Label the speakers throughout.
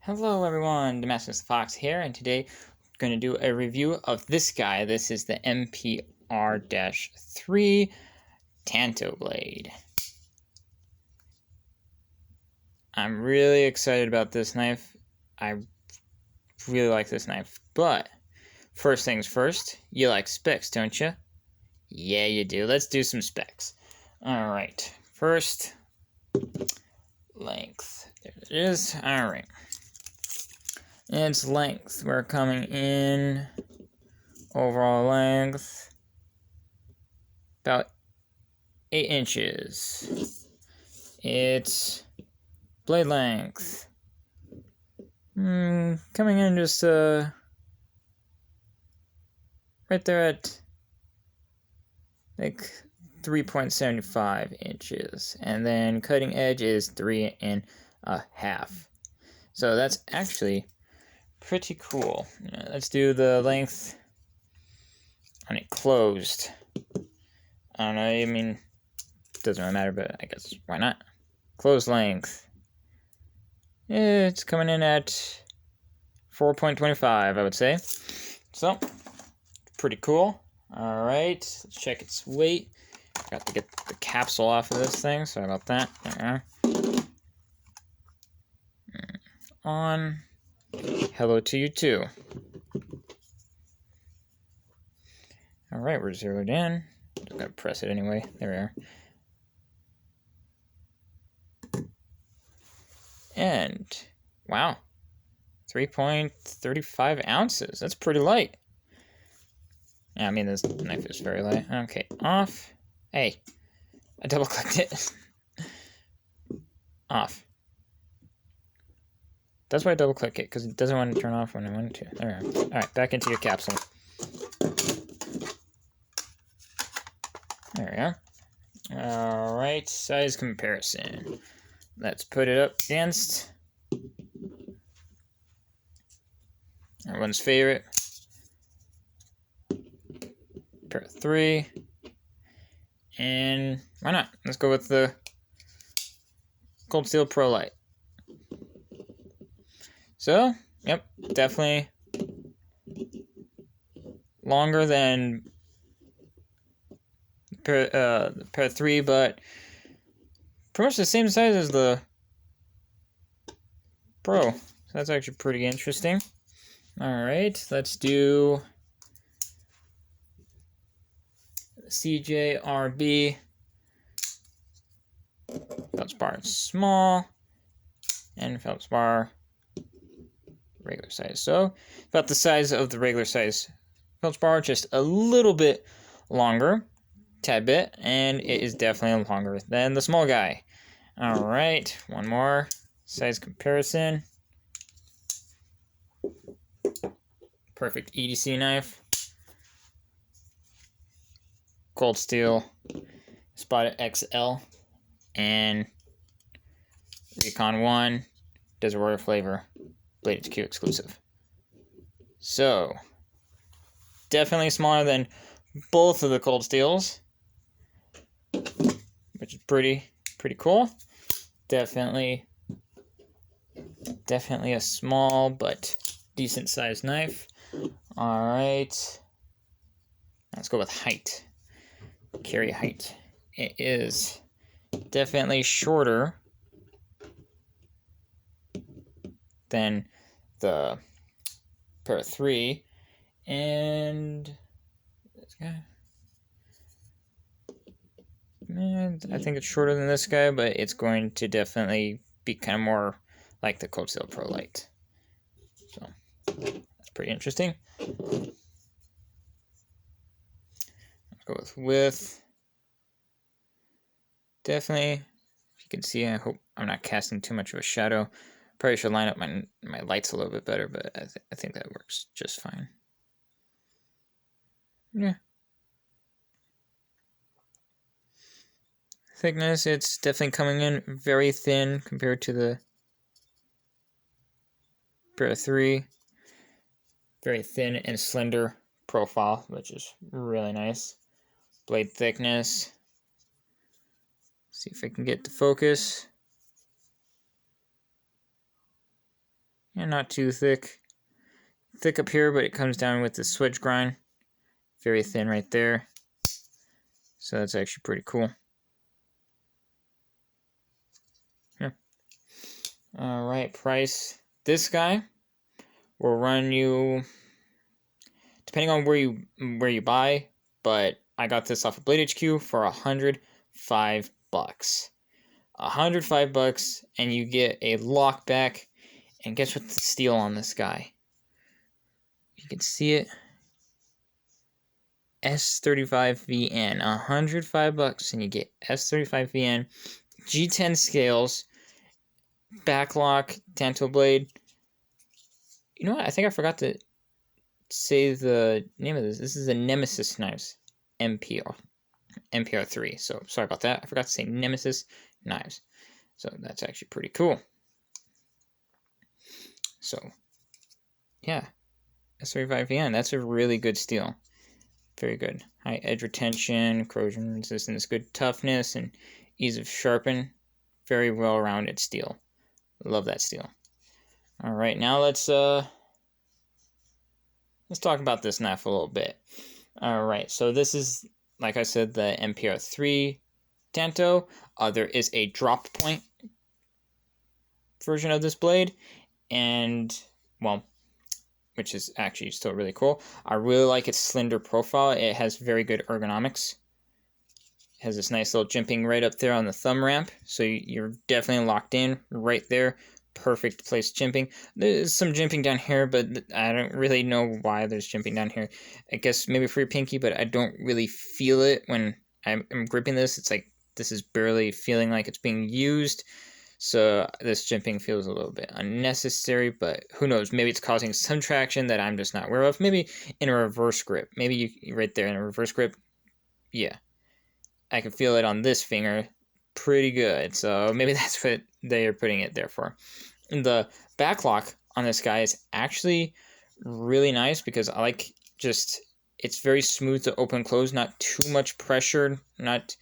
Speaker 1: Hello everyone, Nemesis Fox here, and today we're going to do a review of this guy. This is the MPR-3 Tanto blade. I'm really excited about this knife. I really like this knife, but first things first, you like specs, don't you? Yeah, you do. Let's do some specs. Alright, first, length. There it is. Alright. Its length, we're coming in, overall length, about 8 inches. Its blade length, coming in just right there at like 3.75 inches. And then cutting edge is 3.5. So that's actually pretty cool. Let's do the length on it closed. I don't know, I mean, doesn't really matter, but I guess why not? Closed length. It's coming in at 4.25, I would say. So, pretty cool. Alright, let's check its weight. Got to get the capsule off of this thing, sorry about that. There. On. Hello to you too. Alright, we're zeroed in. Just gotta press it anyway. There we are. And, wow. 3.35 ounces. That's pretty light. Yeah, I mean, this knife is very light. Okay, off. Hey, I double clicked it. Off. That's why I double click it, because it doesn't want to turn off when I want it to. There we go. Alright, back into your capsule. There we are. Alright, size comparison. Let's put it up against everyone's favorite MPR-3. And why not? Let's go with the Cold Steel Pro Light. So, yep, definitely longer than MPR-3, but pretty much the same size as the Pro. So that's actually pretty interesting. Alright, let's do CJRB. Feldspar small, and feldspar regular size. So, about the size of the regular size feldspar, just a little bit longer, tad bit, and it is definitely longer than the small guy. Alright, one more size comparison. Perfect EDC knife. Cold Steel Spotted XL and Recon 1 Desert Warrior Flavor Blade HQ exclusive. So, definitely smaller than both of the Cold Steels, which is pretty cool. Definitely a small but decent sized knife. Alright, let's go with height. Carry height. It is definitely shorter than the MPR-3, and this guy. Man, I think it's shorter than this guy, but it's going to definitely be kind of more like the Cold Steel Pro Light. So that's pretty interesting. Let's go with width. Definitely, if you can see, I hope I'm not casting too much of a shadow. Probably should line up my lights a little bit better, but I think that works just fine. Yeah. Thickness, it's definitely coming in very thin compared to the MPR-3. Very thin and slender profile, which is really nice. Blade thickness. See if I can get the focus. and not too thick. Thick up here, but it comes down with the swedge grind. Very thin right there. So that's actually pretty cool. Here. Alright, price. This guy will run you, depending on where you buy, but I got this off of Blade HQ for $105. $105, and you get a lock back. And guess what's the steal on this guy? You can see it. S35VN, $105, and you get S35VN, G10 scales, backlock, Tanto blade. You know what? I think I forgot to say the name of this. This is a Nemesis knives MPR-3. So sorry about that. I forgot to say Nemesis knives. So that's actually pretty cool. So yeah, S35VN. That's a really good steel. Very good. High edge retention, corrosion resistance, good toughness, and ease of sharpen. Very well-rounded steel. Love that steel. All right, now let's talk about this knife a little bit. All right, so this is, like I said, the MPR-3 Tanto. There is a drop point version of this blade, and well, which is actually still really cool. I really like its slender profile. It has very good ergonomics. It has this nice little jimping right up there on the thumb ramp, so you're definitely locked in right there. Perfect place jimping. There's some jimping down here, but I don't really know why there's jimping down here. I guess maybe for your pinky, but I don't really feel it when I'm gripping this. It's like this is barely feeling like it's being used. So this jimping feels a little bit unnecessary, but who knows? Maybe it's causing some traction that I'm just not aware of. Maybe in a reverse grip. Maybe you right there in a reverse grip. Yeah, I can feel it on this finger pretty good. So maybe that's what they are putting it there for. And the backlock on this guy is actually really nice because I like it's very smooth to open close, not too much pressure, it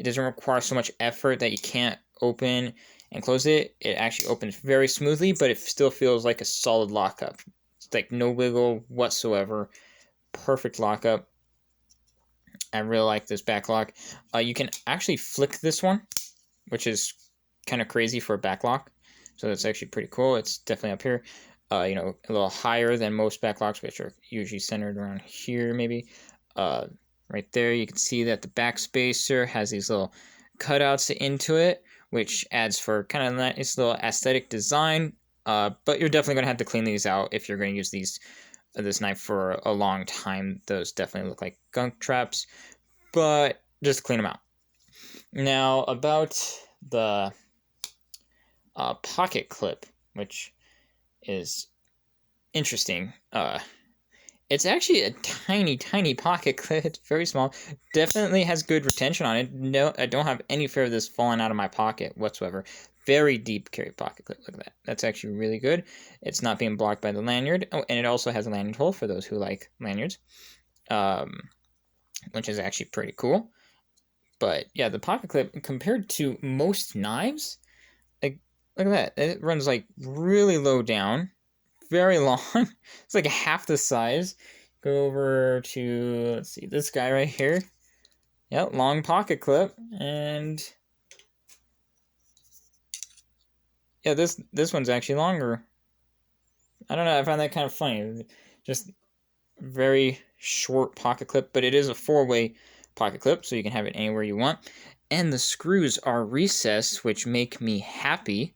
Speaker 1: doesn't require so much effort that you can't open and close it. It actually opens very smoothly, but it still feels like a solid lockup. It's like no wiggle whatsoever. Perfect lockup. I really like this backlock. You can actually flick this one, which is kind of crazy for a backlock. So that's actually pretty cool. It's definitely up here. You know, a little higher than most backlocks, which are usually centered around here, maybe. Right there, you can see that the back spacer has these little cutouts into it, which adds for kind of nice little aesthetic design. But you're definitely going to have to clean these out if you're going to use this knife for a long time. Those definitely look like gunk traps, but just clean them out. Now about the pocket clip, which is interesting. It's actually a tiny pocket clip. It's very small. Definitely has good retention on it. No, I don't have any fear of this falling out of my pocket whatsoever. Very deep carry pocket clip. Look at that. That's actually really good. It's not being blocked by the lanyard. Oh, and it also has a lanyard hole for those who like lanyards, which is actually pretty cool. But yeah, the pocket clip compared to most knives, like look at that. It runs like really low down. Very long. It's like half the size. Go over to, let's see, this guy right here. Yep, long pocket clip. And yeah, this one's actually longer. I don't know, I find that kind of funny. Just very short pocket clip, but it is a 4-way pocket clip, so you can have it anywhere you want. And the screws are recessed, which make me happy.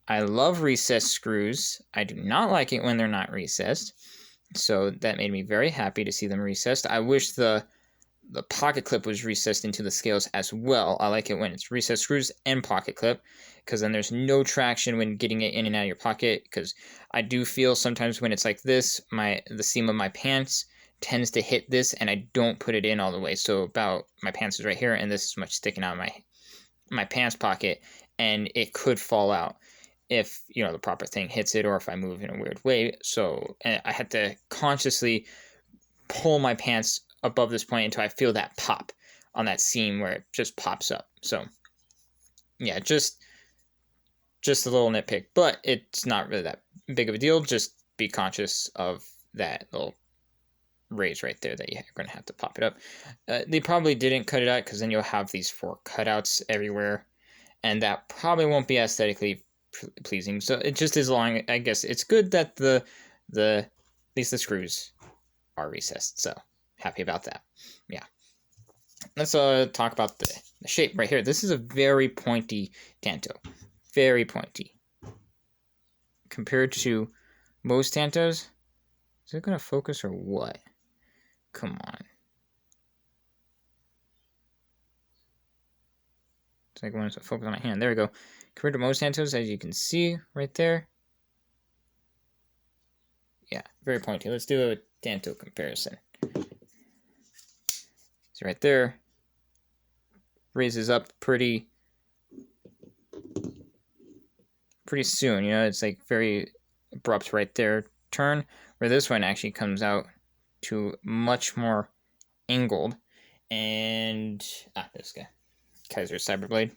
Speaker 1: I love recessed screws. I do not like it when they're not recessed. So that made me very happy to see them recessed. I wish the pocket clip was recessed into the scales as well. I like it when it's recessed screws and pocket clip, because then there's no traction when getting it in and out of your pocket, because I do feel sometimes when it's like this, the seam of my pants tends to hit this and I don't put it in all the way. So about my pants is right here and this is much sticking out of my pants pocket, and it could fall out if, you know, the proper thing hits it or if I move in a weird way. So I had to consciously pull my pants above this point until I feel that pop on that seam where it just pops up. So yeah, just a little nitpick, but it's not really that big of a deal. Just be conscious of that little raise right there that you're going to have to pop it up. They probably didn't cut it out because then you'll have these 4 cutouts everywhere, and that probably won't be aesthetically pleasing. So it just is long. I guess it's good that the at least the screws are recessed. So happy about that. Yeah. Let's talk about the shape right here. This is a very pointy Tanto. Very pointy. Compared to most Tantos. Is it going to focus or what? Come on. It's like when it's focused on my hand. There we go. Compared to most Tantos, as you can see right there. Yeah, very pointy. Let's do a Tanto comparison. So right there, raises up pretty soon. You know, it's like very abrupt right there turn, where this one actually comes out to much more angled. And this guy, Kaiser Cyberblade.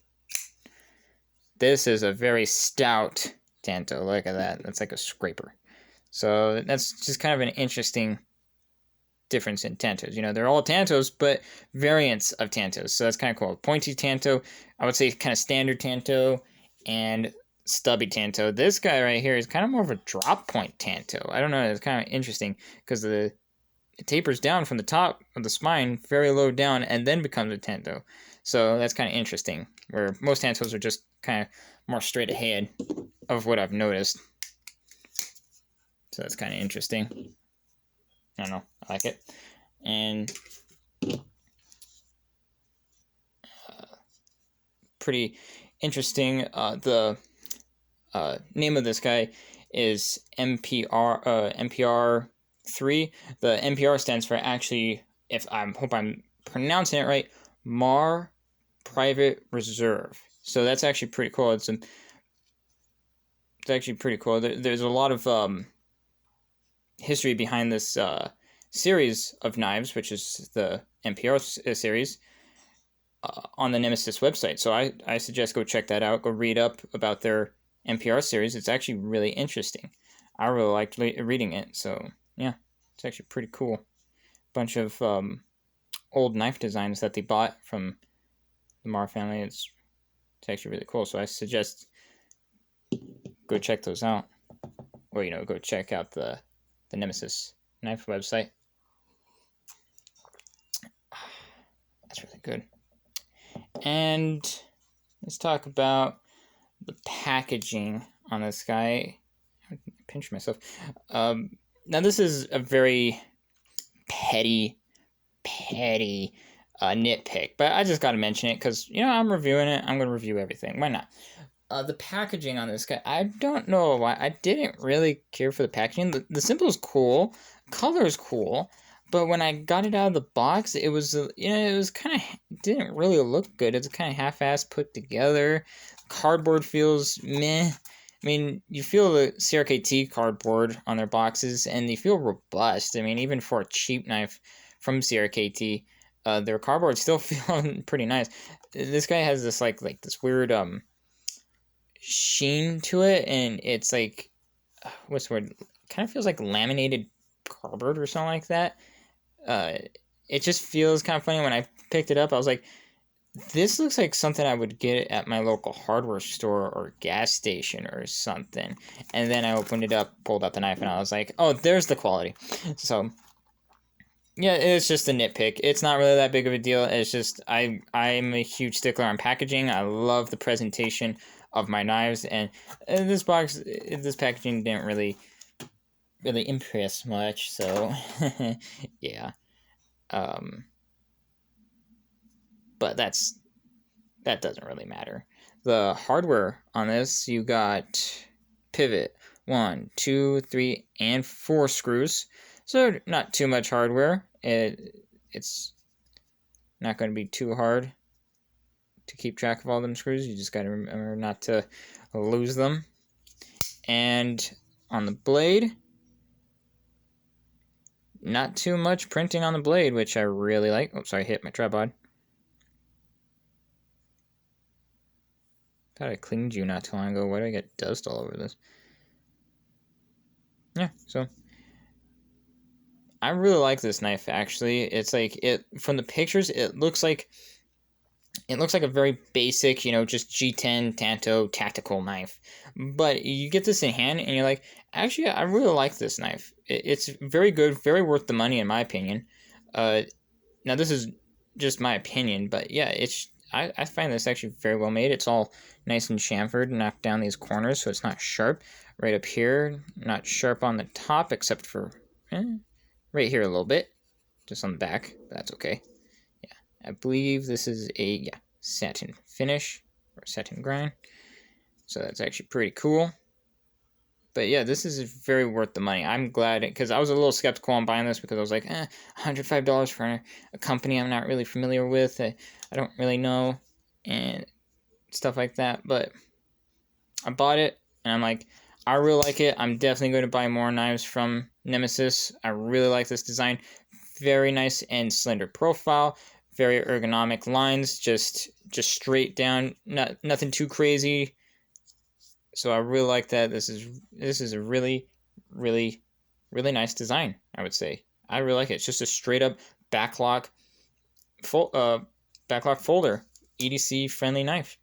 Speaker 1: This is a very stout Tanto. Look at that. That's like a scraper. So that's just kind of an interesting difference in Tantos. You know, they're all Tantos, but variants of Tantos. So that's kind of cool. Pointy Tanto, I would say kind of standard Tanto, and stubby Tanto. This guy right here is kind of more of a drop point Tanto. I don't know. It's kind of interesting because it tapers down from the top of the spine very low down and then becomes a Tanto. So that's kind of interesting, where most Tantos are just kind of more straight ahead of what I've noticed. So that's kind of interesting. I don't know. I like it. And pretty interesting. The name of this guy is MPR-3. The MPR stands for, actually, if I hope I'm pronouncing it right, Mar Private Reserve. So that's actually pretty cool. It's actually pretty cool. There's a lot of history behind this series of knives, which is the MPR series, on the Nemesis website. So I suggest go check that out. Go read up about their MPR series. It's actually really interesting. I really liked reading it. So yeah, it's actually pretty cool. Bunch of old knife designs that they bought from the Mar family. It's actually really cool. So I suggest go check those out, or go check out the Nemesis knife website. That's really good. And let's talk about the packaging on this guy. I pinch myself. Now this is a very petty nitpick, but I just got to mention it because I'm reviewing it. I'm going to review everything. Why not? The packaging on this guy, I don't know why. I didn't really care for the packaging. The symbol is cool, color is cool, but when I got it out of the box, it was it was kind of didn't really look good. It's kind of half-assed put together. Cardboard feels meh. I mean, you feel the CRKT cardboard on their boxes, and they feel robust. I mean, even for a cheap knife from CRKT, their cardboard still feel pretty nice. This guy has this like this weird sheen to it, and it's like, what's the word? Kind of feels like laminated cardboard or something like that. It just feels kind of funny. When I picked it up, I was like, this looks like something I would get at my local hardware store or gas station or something. And then I opened it up, pulled out the knife, and I was like, oh, there's the quality. So yeah, it's just a nitpick. It's not really that big of a deal. It's just I'm a huge stickler on packaging. I love the presentation of my knives, and this packaging didn't really impress much. So yeah, but that doesn't really matter. The hardware on this, you got pivot 1, 2, 3, and 4 screws. So not too much hardware. It's not going to be too hard to keep track of all them screws. You just got to remember not to lose them. And on the blade, not too much printing on the blade, which I really like. Oh, sorry, I hit my tripod. Thought I cleaned you not too long ago. Why do I get dust all over this? yeah, so I really like this knife, actually. It's like, from the pictures, it looks like a very basic, just G10 Tanto tactical knife. But you get this in hand and you're like, actually, I really like this knife. It's very good, very worth the money in my opinion. Now this is just my opinion, but yeah, I find this actually very well made. It's all nice and chamfered, knocked down these corners so it's not sharp. Right up here, not sharp on the top except for right here a little bit, just on the back. That's okay. I believe this is a satin finish or satin grind, so that's actually pretty cool. But yeah, this is very worth the money. I'm glad, because I was a little skeptical on buying this because I was like, $105 for a company I'm not really familiar with, I don't really know, and stuff like that. But I bought it, and I'm like, I really like it. I'm definitely going to buy more knives from Nemesis. I really like this design. Very nice and slender profile. Very ergonomic lines, just straight down, nothing too crazy. So I really like that. This is a really, really, really nice design, I would say. I really like it. It's just a straight up backlock folder, EDC friendly knife.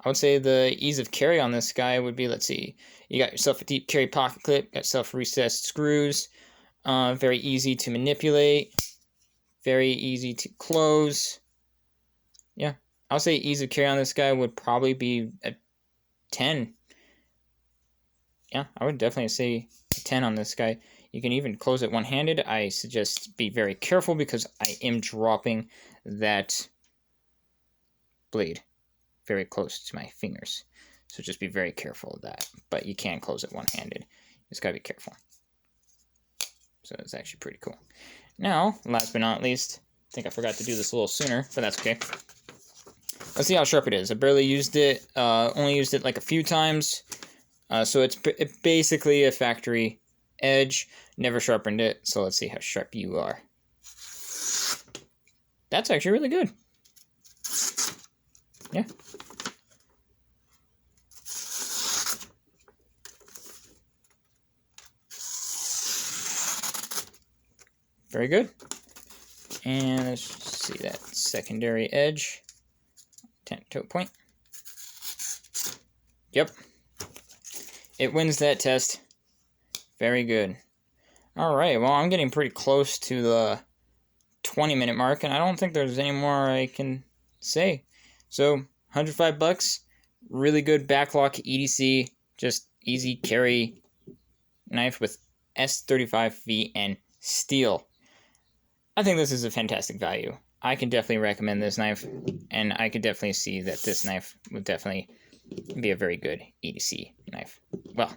Speaker 1: I would say the ease of carry on this guy would be, let's see, you got yourself a deep carry pocket clip, got yourself recessed screws, very easy to manipulate, very easy to close. Yeah, I'll say ease of carry on this guy would probably be a 10. Yeah, I would definitely say a 10 on this guy. You can even close it one-handed. I suggest be very careful because I am dropping that blade very close to my fingers. So just be very careful of that. But you can close it one-handed. Just gotta be careful. So it's actually pretty cool. Now, last but not least, I think I forgot to do this a little sooner, but that's okay. Let's see how sharp it is. I barely used it, only used it like a few times. So it's basically a factory edge. Never sharpened it, so let's see how sharp you are. That's actually really good. Yeah. Very good. And let's see that secondary edge. Tanto point. Yep. It wins that test. Very good. Alright, well, I'm getting pretty close to the 20-minute mark, and I don't think there's any more I can say. So, $105, really good backlock EDC, just easy carry knife with S35V and steel. I think this is a fantastic value. I can definitely recommend this knife, and I could definitely see that this knife would definitely be a very good EDC knife. Well,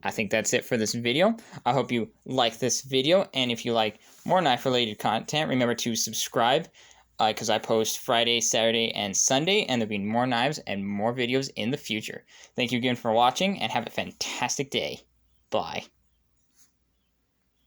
Speaker 1: I think that's it for this video. I hope you like this video, and if you like more knife-related content, remember to subscribe, because I post Friday, Saturday, and Sunday, and there'll be more knives and more videos in the future. Thank you again for watching, and have a fantastic day. Bye.